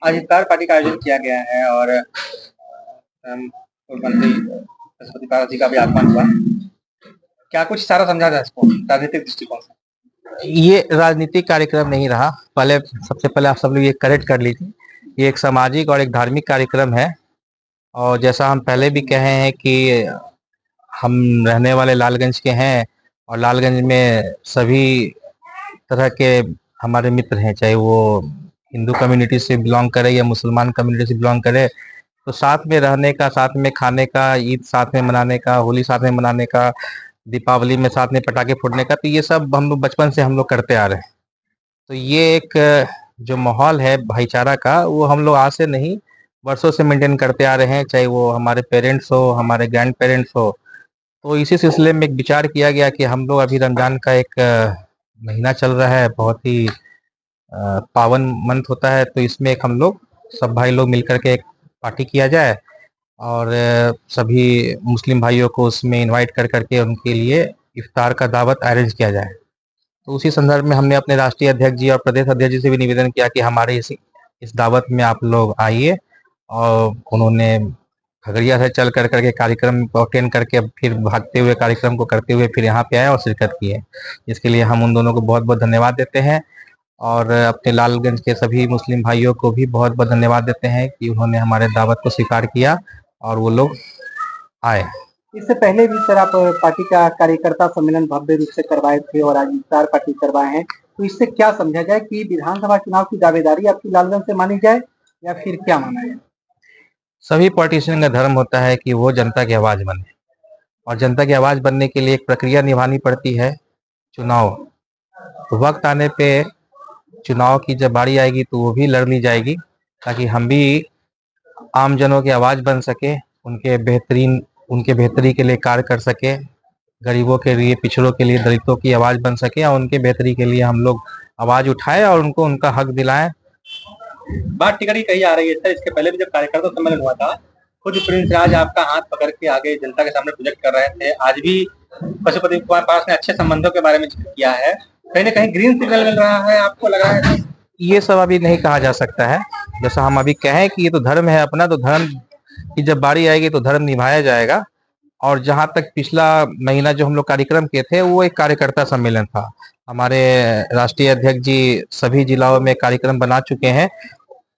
आज इफ्तार पार्टी का आयोजन किया गया है और पूर्व मंत्री पशुपति पारस जी का भी आगमन हुआ। क्या कुछ इशारा समझा जाए इसको राजनीतिक दृष्टिकोण से? ये राजनीतिक कार्यक्रम नहीं रहा। पहले सबसे पहले आप सब लोग ये करेक्ट कर लीजिए, ये एक सामाजिक और एक धार्मिक कार्यक्रम है। और जैसा हम पहले भी कहे हैं कि हम रहने वाले लालगंज के हैं और लालगंज में सभी तरह के हमारे मित्र हैं, चाहे वो हिंदू कम्युनिटी से बिलोंग करे या मुसलमान कम्युनिटी से बिलोंग करे। तो साथ में रहने का, साथ में खाने का, ईद साथ में मनाने का, होली साथ में मनाने का, दीपावली में साथ में पटाखे फोड़ने का, तो ये सब हम लोग बचपन से हम लोग करते आ रहे हैं। तो ये एक जो माहौल है भाईचारा का, वो हम लोग आज से नहीं वर्षों से मेंटेन करते आ रहे हैं, चाहे वो हमारे पेरेंट्स हो, हमारे ग्रैंड पेरेंट्स हो। तो इसी सिलसिले में एक विचार किया गया कि हम लोग अभी रमजान का एक महीना चल रहा है, बहुत ही पावन मंथ होता है, तो इसमें एक हम लोग सब भाई लोग मिलकर के एक पार्टी किया जाए और सभी मुस्लिम भाइयों को उसमें इनवाइट कर करके उनके लिए इफ्तार का दावत अरेंज किया जाए। तो उसी संदर्भ में हमने अपने राष्ट्रीय अध्यक्ष जी और प्रदेश अध्यक्ष जी से भी निवेदन किया कि हमारे इस दावत में आप लोग आइए। और उन्होंने खगड़िया से चल कर करके कार्यक्रम को अटेंड करके फिर भागते हुए कार्यक्रम को करते हुए फिर यहाँ पे आए और शिरकत किए। इसके लिए हम उन दोनों को बहुत बहुत धन्यवाद देते हैं और अपने लालगंज के सभी मुस्लिम भाइयों को भी बहुत बहुत धन्यवाद देते हैं कि उन्होंने हमारे दावत को स्वीकार किया और वो लोग आए। इससे पहले भी सर आप पार्टी का कार्यकर्ता सम्मेलन भव्य रूप से करवाए थे और आज इफ्तार पार्टी करवाए हैं, तो इससे क्या समझा जाए कि विधानसभा चुनाव की दावेदारी आपकी लालगंज से मानी जाए या फिर क्या माना जाए? सभी पॉलिटिशियन का धर्म होता है कि वो जनता की आवाज बने और जनता की आवाज बनने के लिए एक प्रक्रिया निभानी पड़ती है, चुनाव। तो वक्त आने पे चुनाव की जब बारी आएगी तो वो भी लड़ ली जाएगी, ताकि हम भी आम जनों की आवाज बन सके, उनके बेहतरी के लिए कार्य कर सके, गरीबों के लिए, पिछड़ों के लिए, दलितों की आवाज बन सके और उनके बेहतरी के लिए हम लोग आवाज उठाए और उनको उनका हक दिलाएं। बात टिकट कही आ रही है सर, इसके पहले भी जब कार्यकर्ता सम्मेलन हुआ था, खुद प्रिंस राज आपका हाथ पकड़ के आगे जनता के सामने प्रोजेक्ट कर रहे थे। आज भी पशुपति कुमार पास ने अच्छे संबंधों के बारे में जिक्र किया है, कहीं ना कहीं ग्रीन सिग्नल मिल रहा है, आपको लग रहा है? ये सब अभी नहीं कहा जा सकता है। जैसा हम अभी कहें कि ये तो धर्म है अपना, तो धर्म की जब बारी आएगी तो धर्म निभाया जाएगा। और जहां तक पिछला महीना जो हम लोग कार्यक्रम किए थे, वो एक कार्यकर्ता सम्मेलन था। हमारे राष्ट्रीय अध्यक्ष जी सभी जिलाओं में कार्यक्रम बना चुके हैं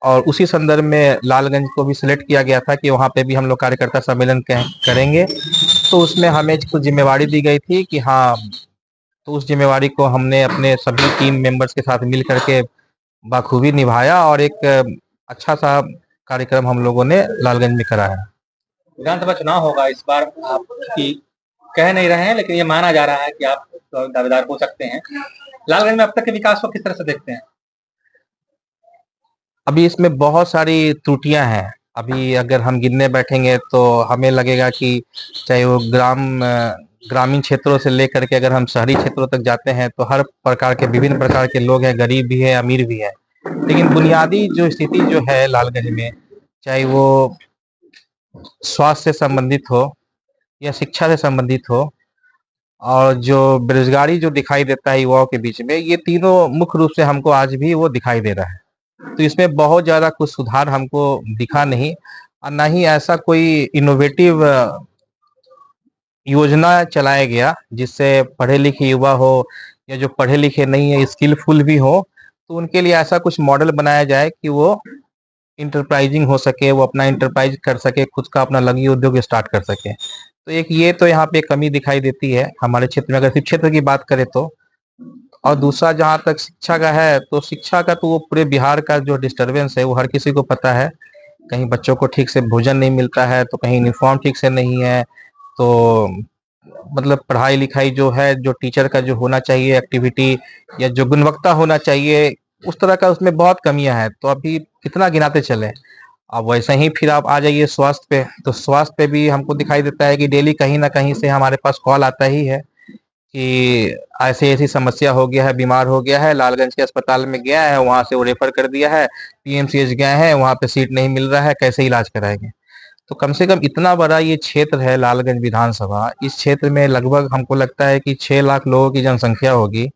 और उसी संदर्भ में लालगंज को भी सिलेक्ट किया गया था कि वहां पे भी हम लोग कार्यकर्ता सम्मेलन करेंगे। तो उसमें हमें कुछ जिम्मेवारी दी गई थी कि हाँ, तो उस जिम्मेवारी को हमने अपने सभी टीम मेंबर्स के साथ मिल करके बाखूबी निभाया और एक अच्छा सा कार्यक्रम हम लोगों ने लालगंज में करा है। विधानसभा चुनाव होगा इस बार, आप की कह नहीं रहे हैं लेकिन ये माना जा रहा है कि आप दावेदार हो सकते हैं। लालगंज में अब तक के विकास को किस तरह से देखते हैं? अभी इसमें बहुत सारी त्रुटियां हैं। अभी अगर हम गिनने बैठेंगे तो हमें लगेगा कि चाहे वो ग्रामीण क्षेत्रों से लेकर के अगर हम शहरी क्षेत्रों तक जाते हैं तो हर प्रकार के, विभिन्न प्रकार के लोग हैं, गरीब भी है, अमीर भी है। लेकिन बुनियादी जो स्थिति जो है लालगंज में, चाहे वो स्वास्थ्य से संबंधित हो या शिक्षा से संबंधित हो और जो बेरोजगारी जो दिखाई देता है युवाओं के बीच में, ये तीनों मुख्य रूप से हमको आज भी वो दिखाई दे रहा है। तो इसमें बहुत ज्यादा कुछ सुधार हमको दिखा नहीं, और ना ही ऐसा कोई इनोवेटिव योजना चलाया गया जिससे पढ़े लिखे युवा हो या जो पढ़े लिखे नहीं है, स्किलफुल भी हो, तो उनके लिए ऐसा कुछ मॉडल बनाया जाए कि वो इंटरप्राइजिंग हो सके, वो अपना इंटरप्राइज कर सके, खुद का अपना लघु उद्योग स्टार्ट कर सके। तो एक ये तो यहाँ पे कमी दिखाई देती है हमारे क्षेत्र में, अगर शिक्षा क्षेत्र की बात करें तो। और दूसरा जहाँ तक शिक्षा का है, तो शिक्षा का तो वो पूरे बिहार का जो डिस्टरबेंस है वो हर किसी को पता है। कहीं बच्चों को ठीक से भोजन नहीं मिलता है, तो कहीं यूनिफॉर्म ठीक से नहीं है, तो मतलब पढ़ाई लिखाई जो है, जो टीचर का जो होना चाहिए एक्टिविटी या जो गुणवत्ता होना चाहिए, उस तरह का उसमें बहुत कमियां हैं। तो अभी कितना गिनाते चले। अब वैसे ही फिर आप आ जाइए स्वास्थ्य पे, तो स्वास्थ्य पे भी हमको दिखाई देता है कि डेली कहीं ना कहीं से हमारे पास कॉल आता ही है कि ऐसी ऐसी समस्या हो गया है, बीमार हो गया है, लालगंज के अस्पताल में गया है, वहां से वो रेफर कर दिया है, पीएमसीएच गए हैं, वहां पे सीट नहीं मिल रहा है, कैसे इलाज कराएंगे। तो कम से कम इतना बड़ा ये क्षेत्र है लालगंज विधानसभा, इस क्षेत्र में लगभग हमको लगता है कि 6 लाख लोगों की जनसंख्या होगी।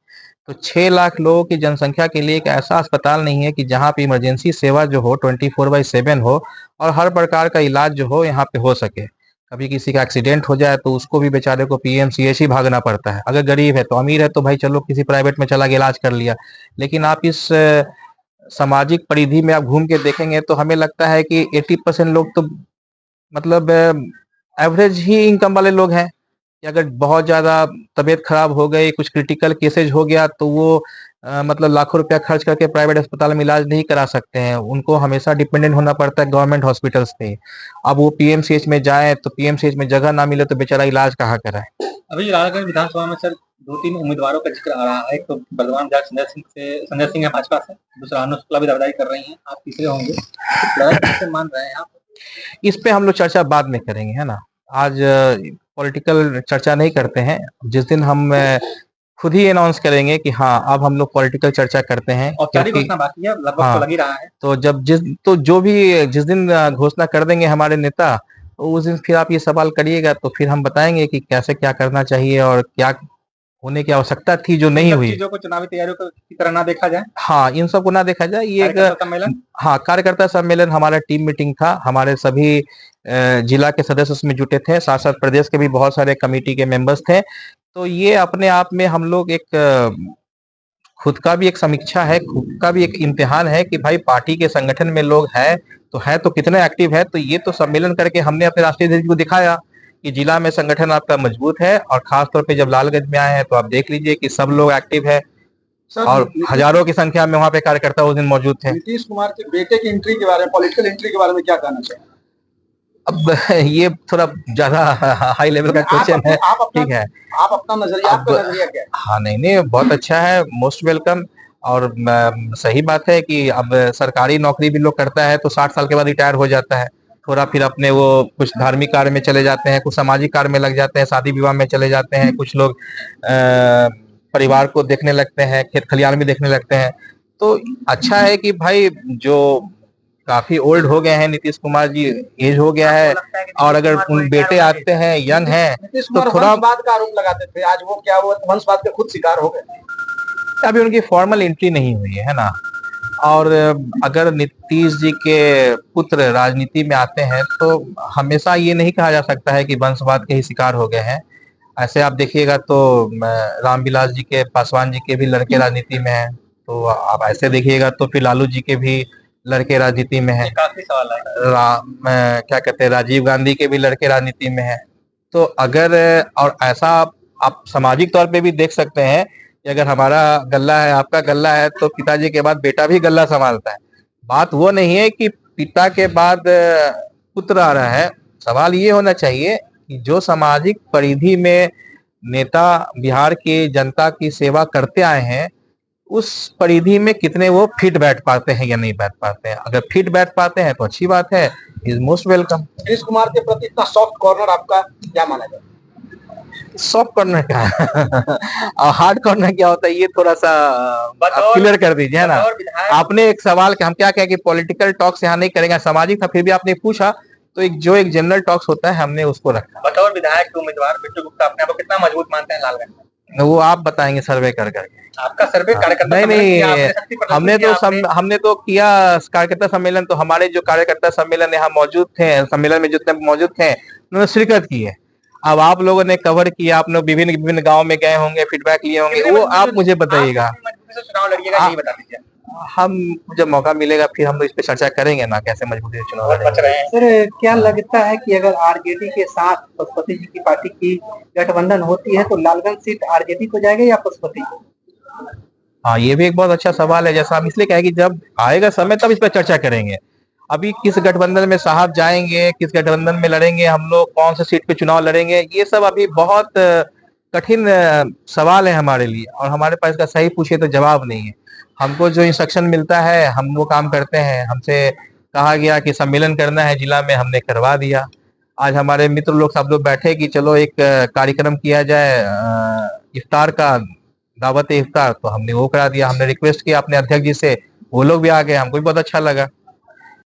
तो 6 लाख लोगों की जनसंख्या के लिए एक ऐसा अस्पताल नहीं है कि जहाँ पे इमरजेंसी सेवा जो हो 24/7 हो और हर प्रकार का इलाज जो हो यहाँ पे हो सके। कभी किसी का एक्सीडेंट हो जाए तो उसको भी बेचारे को पीएमसीएच ही भागना पड़ता है। अगर गरीब है तो, अमीर है तो भाई चलो किसी प्राइवेट में चला गया इलाज कर लिया। लेकिन आप इस सामाजिक परिधि में आप घूम के देखेंगे तो हमें लगता है कि 80% लोग तो मतलब एवरेज ही इनकम वाले लोग हैं। कि अगर बहुत ज़्यादा तबीयत खराब हो गई, कुछ क्रिटिकल केसेज हो गया तो वो मतलब लाखों रुपया खर्च करके प्राइवेट अस्पताल में इलाज नहीं करा सकते हैं। उनको हमेशा डिपेंडेंट होना पड़ता है गवर्नमेंट हॉस्पिटल्स पे। अब वो पीएमसीएच में जाएँ तो पीएमसीएच में जगह ना मिले तो बेचारा इलाज कहाँ कराए? अभी राजगढ़ विधानसभा में सर 2-3 उम्मीदवारों का जिक्र आ रहा है। एक तो बलवान विधायक संजय सिंह है भाजपा से, दूसरा अनु शुक्ला भी दावेदारी कर रही हैं, आप तीसरे होंगे। लड़ाई किससे मान रहे हैं आप? इस पे हम लोग चर्चा बाद में करेंगे, है ना? आज पॉलिटिकल चर्चा नहीं करते हैं। जिस दिन हम खुद ही अनाउंस करेंगे कि हाँ, अब हम लोग पॉलिटिकल चर्चा करते हैं, औपचारिक क्योंकि घोषणा बाकी है, लगभग तो हाँ, लग ही रहा है। तो जिस दिन घोषणा कर देंगे हमारे नेता, तो उस दिन फिर आप ये सवाल करिएगा तो फिर हम बताएंगे कि कैसे क्या करना चाहिए और क्या होने की आवश्यकता थी जो इन नहीं सब हुई। चीजों को चुनावी तैयारियों की तरह ना देखा जाए। हाँ, इन सब को ना देखा जाए, ये कार्यकर्ता एक सम्मेलन हाँ, कार्यकर्ता सम्मेलन हमारा टीम मीटिंग था। हमारे सभी जिला के सदस्य उसमें जुटे थे, साथ-साथ प्रदेश के भी बहुत सारे कमिटी के मेंबर्स थे। तो ये अपने आप में हम लोग एक खुद का भी एक समीक्षा है, खुद का भी एक इम्तिहान है कि भाई पार्टी के संगठन में लोग हैं, तो कितने एक्टिव है। तो ये तो सम्मेलन करके हमने अपने राष्ट्रीय अध्यक्ष को दिखाया कि जिला में संगठन आपका मजबूत है और खास तौर पे जब लालगंज में आए हैं तो आप देख लीजिए कि सब लोग एक्टिव है और हजारों की संख्या में वहाँ पे कार्यकर्ता उस दिन मौजूद थे। नीतीश कुमार के बेटे की एंट्री के बारे में, पॉलिटिकल एंट्री के बारे में क्या कहना चाहिए? अब ये थोड़ा ज्यादा हाई लेवल का क्वेश्चन है, ठीक है। आप अपना नजरिया, आपका नजरिया क्या है? हाँ, नहीं नहीं, बहुत अच्छा है, मोस्ट वेलकम। और सही बात है कि अब सरकारी नौकरी भी लोग करता है तो 60 साल के बाद रिटायर हो जाता है। थोड़ा फिर अपने वो कुछ धार्मिक कार्य में चले जाते हैं, कुछ सामाजिक कार्य में लग जाते हैं, शादी विवाह में चले जाते हैं, कुछ लोग परिवार को देखने लगते हैं, खेत खलियान भी देखने लगते हैं। तो अच्छा है कि भाई जो काफी ओल्ड हो गए हैं नीतीश कुमार जी, एज हो गया है, और अगर उन बेटे आते हैं यंग हैं नीतीश तो कुमार थोड़ा वंशवाद का आरोप लगाते थे, आज वो क्या, वो वंशवाद के खुद शिकार हो गए? अभी उनकी फॉर्मल एंट्री नहीं हुई है ना। और अगर नीतीश जी के पुत्र राजनीति में आते हैं तो हमेशा ये नहीं कहा जा सकता है कि वंशवाद के ही शिकार हो गए हैं। ऐसे आप देखिएगा तो रामविलास जी के, पासवान जी के भी लड़के राजनीति में हैं, तो आप ऐसे देखिएगा तो फिर लालू जी के भी लड़के राजनीति में हैं। काफी सवाल है। क्या कहते हैं, राजीव गांधी के भी लड़के राजनीति में हैं। तो अगर और ऐसा आप सामाजिक तौर पे भी देख सकते हैं कि अगर हमारा गल्ला है, आपका गल्ला है, तो पिताजी के बाद बेटा भी गल्ला संभालता है। बात वो नहीं है कि पिता के बाद पुत्र आ रहा है। सवाल ये होना चाहिए कि जो सामाजिक परिधि में नेता बिहार की जनता की सेवा करते आए हैं, उस परिधि में कितने वो फिट बैठ पाते हैं या नहीं बैठ पाते हैं। अगर फिट बैठ पाते हैं तो अच्छी बात है, is most welcome. Nitish Kumar के प्रति इतना सॉफ्ट कॉर्नर आपका क्या माना जाए? सॉफ्ट कॉर्नर क्या है और हार्ड कॉर्नर क्या होता है, ये थोड़ा सा क्लियर कर दीजिए, है ना। आपने एक सवाल कि हम क्या कहें कि पॉलिटिकल टॉक्स यहाँ नहीं करेंगे, सामाजिक था, फिर भी आपने पूछा तो एक जनरल टॉक्स होता है, हमने उसको रखा। बतौर विधायक के उम्मीदवार बिट्टू गुप्ता अपने आप को कितना मजबूत मानते हैं लालगंज में? वो आप बताएंगे सर्वे कर करके। आपका सर्वे कार्यकर्ता नहीं सम्मेलन किया, नहीं, आपने शक्ति प्रदर्शन किया, हमने तो किया कार्यकर्ता सम्मेलन। तो हमारे जो कार्यकर्ता सम्मेलन यहाँ मौजूद थे, सम्मेलन में जितने मौजूद थे उन्होंने शिरकत की है। अब आप लोगों ने कवर किया, आप लोग विभिन्न विभिन्न गांव में गए होंगे, फीडबैक लिए होंगे, वो आप मुझे बताइएगा। आप कितनी मजबूती से चुनाव लड़िएगा, यही बता दीजिए। हम जब मौका मिलेगा फिर हम लोग इस पे चर्चा करेंगे ना, कैसे मजबूती से चुनाव बच लड़ेंगे। रहे हैं। सर, क्या लगता है कि अगर आरजेडी के साथ पशुपति जी की पार्टी की गठबंधन होती है तो लालगंज सीट आरजेडी को जाएगा या पशुपति को? हाँ, ये भी एक बहुत अच्छा सवाल है। जैसा हम इसलिए कहें कि जब आएगा समय तब इस पर चर्चा करेंगे। अभी किस गठबंधन में साहब जाएंगे, किस गठबंधन में लड़ेंगे, हम लोग कौन से सीट पे चुनाव लड़ेंगे, ये सब अभी बहुत कठिन सवाल है हमारे लिए, और हमारे पास इसका सही पूछे तो जवाब नहीं है। हमको जो इंस्ट्रक्शन मिलता है हम वो काम करते हैं। हमसे कहा गया कि सम्मेलन करना है जिला में, हमने करवा दिया। आज हमारे मित्र लोग सब लोग बैठे कि चलो एक कार्यक्रम किया जाए इफ्तार का, दावत इफ्तार, तो हमने वो करा दिया। हमने रिक्वेस्ट किया अपने अध्यक्ष जी से, वो लोग भी आ गए, हमको भी बहुत अच्छा लगा।